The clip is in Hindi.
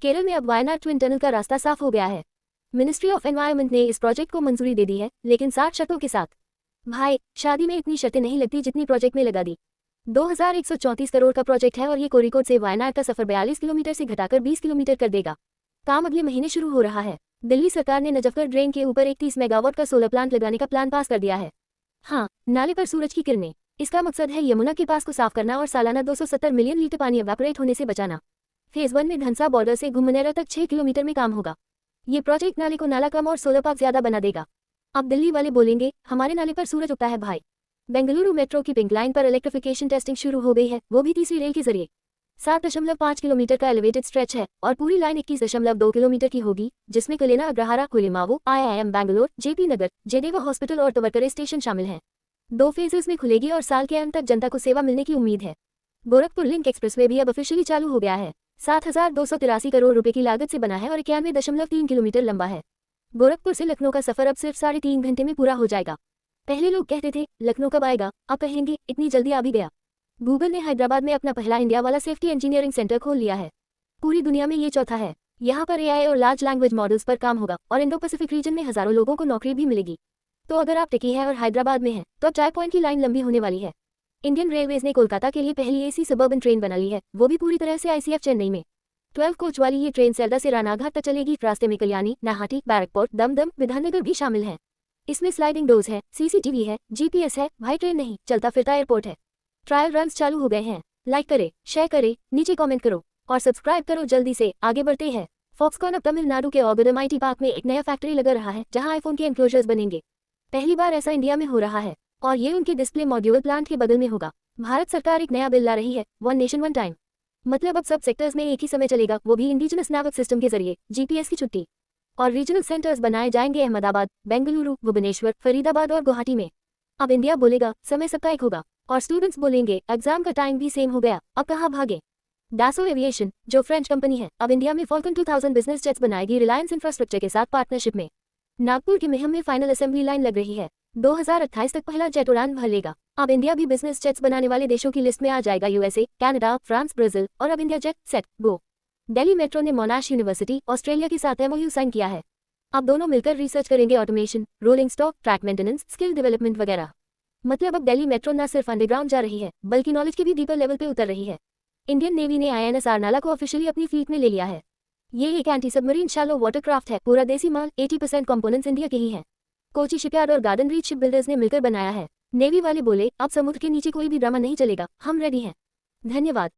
केरल में अब वायनाड ट्विन टनल का रास्ता साफ हो गया है। मिनिस्ट्री ऑफ एनवायरनमेंट ने इस प्रोजेक्ट को मंजूरी दे दी है, लेकिन 60 शर्तों के साथ। भाई, शादी में इतनी शर्तें नहीं लगती जितनी प्रोजेक्ट में लगा दी। 2134 करोड़ का प्रोजेक्ट है और ये कोरिकोड से वायनाड का सफर 42 किलोमीटर से घटाकर 20 किलोमीटर कर देगा। काम अगले महीने शुरू हो रहा है। दिल्ली सरकार ने नजफगढ़ ड्रेन के ऊपर एक 30 मेगावाट का सोलर प्लांट लगाने का प्लान पास कर दिया है। हाँ, नाले पर सूरज की किरणें। इसका मकसद है यमुना के पास को साफ करना और सालाना 270 मिलियन लीटर पानी एवापोरेट होने से बचाना। फेज 1 में धनसा बॉर्डर से घुमनेरा तक 6 किलोमीटर में काम होगा। ये प्रोजेक्ट नाले को नाला कम और सोलर पार्क ज्यादा बना देगा। अब दिल्ली वाले बोलेंगे, हमारे नाले पर सूरज उगता है भाई। बेंगलुरु मेट्रो की पिंक लाइन पर इलेक्ट्रिफिकेशन टेस्टिंग शुरू हो गई है, वो भी तीसरी रेल के जरिए। 7.5 किलोमीटर का एलिवेटेड स्ट्रेच है और पूरी लाइन 21.2 किलोमीटर की होगी, जिसमें कलेना, अग्रहारा, कोलिमावो, IIM बैंगलोर, JP नगर, जयदेव हॉस्पिटल और तवरकरे स्टेशन शामिल हैं। 2 फेजेस में खुलेगी और साल के अंत तक जनता को सेवा मिलने की उम्मीद है। गोरखपुर लिंक एक्सप्रेसवे भी अब ऑफिशियली चालू हो गया है। 7,283 करोड़ रुपए की लागत से बना है और 91.3 किलोमीटर लंबा है। गोरखपुर से लखनऊ का सफर अब सिर्फ 3.5 घंटे में पूरा हो जाएगा। पहले लोग कहते थे लखनऊ कब आएगा, अब कहेंगे इतनी जल्दी आ भी गया। गूगल ने हैदराबाद में अपना पहला इंडिया वाला सेफ्टी इंजीनियरिंग सेंटर खोल लिया है। पूरी दुनिया में ये चौथा है। यहाँ पर AI और लार्ज लैंग्वेज मॉडल्स पर काम होगा और इंडो पैसिफिक रीजन में हजारों लोगों को नौकरी भी मिलेगी। तो अगर आप टेकी है और हैदराबाद में है तो अब चाय पॉइंट की लाइन लंबी होने वाली है। इंडियन रेलवेज ने कोलकाता के लिए पहली AC सबर्बन ट्रेन बना ली है, वो भी पूरी तरह से ICF चेन्नई में। 12 कोच वाली ये ट्रेन सेल्दा से रानाघाट तक चलेगी। रास्ते में कल्याणी, नाहाटी, बैरकपुर, दमदम, विधाननगर भी शामिल हैं। इसमें स्लाइडिंग डोर्स है, CCTV है, GPS है। भाई ट्रेन नहीं, चलता फिरता एयरपोर्ट है। ट्रायल रन्स चालू हो गए हैं। लाइक करें, शेयर करें, नीचे कमेंट करो और सब्सक्राइब करो। जल्दी से आगे बढ़ते हैं। फॉक्सकॉन अब तमिलनाडु के ओगडम IT पार्क में एक नया फैक्ट्री लगा रहा है, जहां आईफोन के एनक्लोजर्स बनेंगे। पहली बार ऐसा इंडिया में हो रहा है और ये उनके डिस्प्ले मॉड्यूल प्लांट के बगल में होगा। भारत सरकार एक नया बिल ला रही है, वन नेशन वन टाइम। मतलब अब सब सेक्टर्स में एक ही समय चलेगा, वो भी इंडिजिनस नेविक सिस्टम के जरिए। GPS की छुट्टी और रीजनल सेंटर्स बनाए जाएंगे अहमदाबाद, बेंगलुरु, भुवनेश्वर, फरीदाबाद और गुवाहाटी में। अब इंडिया बोलेगा समय सबका एक होगा और स्टूडेंट्स बोलेंगे एग्जाम का टाइम भी सेम हो गया, अब कहाँ भागे। डासो एविएशन, जो फ्रेंच कंपनी है, अब इंडिया में फॉल्कन 2000 बिजनेस जेट्स बनाएगी रिलायंस इंफ्रास्ट्रक्चर के साथ पार्टनरशिप में। नागपुर के मेहम में फाइनल असेंबली लाइन लग रही है। 2028 तक पहला जेट उड़ान भर लेगा। अब इंडिया भी बिजनेस जेट्स बनाने वाले देशों की लिस्ट में आ जाएगा। USA, कनाडा, फ्रांस, ब्राजील और अब India jet set go. Delhi metro ने मोनाश यूनिवर्सिटी ऑस्ट्रेलिया के साथ MOU साइन किया है। अब दोनों मिलकर रिसर्च करेंगे automation, rolling stock, track maintenance, skill development वगैरह। मतलब अब दिल्ली मेट्रो न सिर्फ अंडरग्राउंड जा रही है, बल्कि नॉलेज के भी डीपर लेवल पे उतर रही है। इंडियन नेवी ने INS आरनाला को ऑफिशियली अपनी फ्लीट में ले लिया है। ये एक एंटी सबमरीन शैलो वाटरक्राफ्ट है। पूरा देसी माल, 80% कंपोनेंट्स इंडिया के ही हैं। कोची शिपयार्ड और गार्डन रीच शिप बिल्डर्स ने मिलकर बनाया है। नेवी वाले बोले अब समुद्र के नीचे कोई भी ड्रामा नहीं चलेगा, हम रेडी हैं। धन्यवाद।